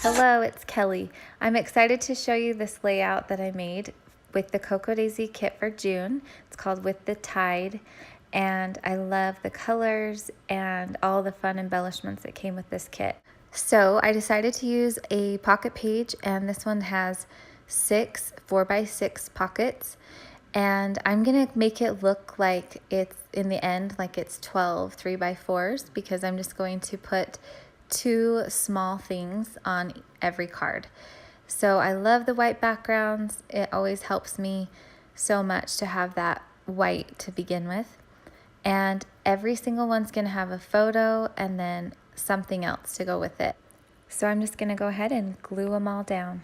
Hello, it's Kelly. I'm excited to show you this layout that I made with the Cocoa Daisy kit for June. It's called With the Tide, and I love the colors and all the fun embellishments that came with this kit. So I decided to use a pocket page, and this one has 6 4x6 pockets, and I'm gonna make it look like it's in the end like it's 12 3x4s because I'm just going to put 2 small things on every card. So I love the white backgrounds. It always helps me so much to have that white to begin with. And every single one's gonna have a photo and then something else to go with it. So I'm just gonna go ahead and glue them all down.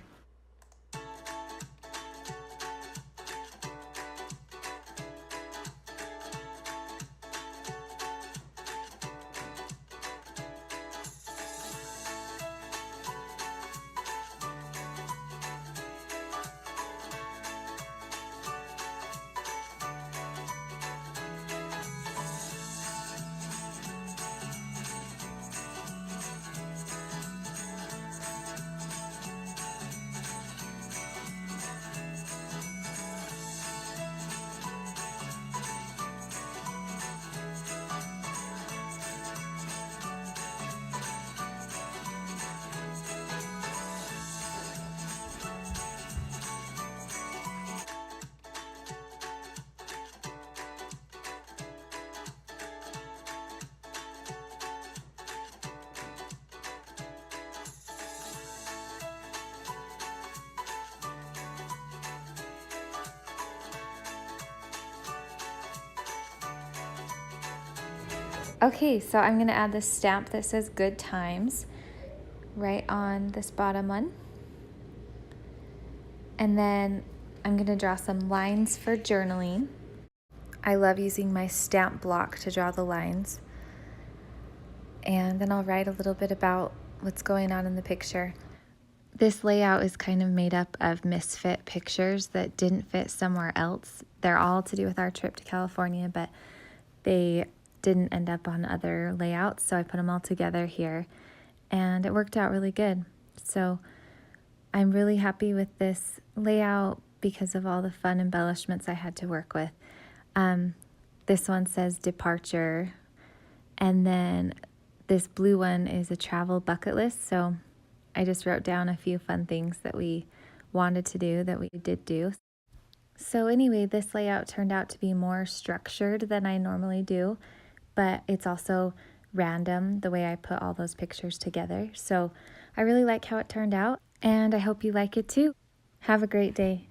Okay, so I'm gonna add this stamp that says Good Times right on this bottom one. And then I'm gonna draw some lines for journaling. I love using my stamp block to draw the lines. And then I'll write a little bit about what's going on in the picture. This layout is kind of made up of misfit pictures that didn't fit somewhere else. They're all to do with our trip to California, but they didn't end up on other layouts, so I put them all together here, and it worked out really good. So I'm really happy with this layout because of all the fun embellishments I had to work with. This one says Departure, and then this blue one is a travel bucket list, so I just wrote down a few fun things that we wanted to do that we did do. So anyway, this layout turned out to be more structured than I normally do, but it's also random the way I put all those pictures together. So I really like how it turned out, and I hope you like it too. Have a great day.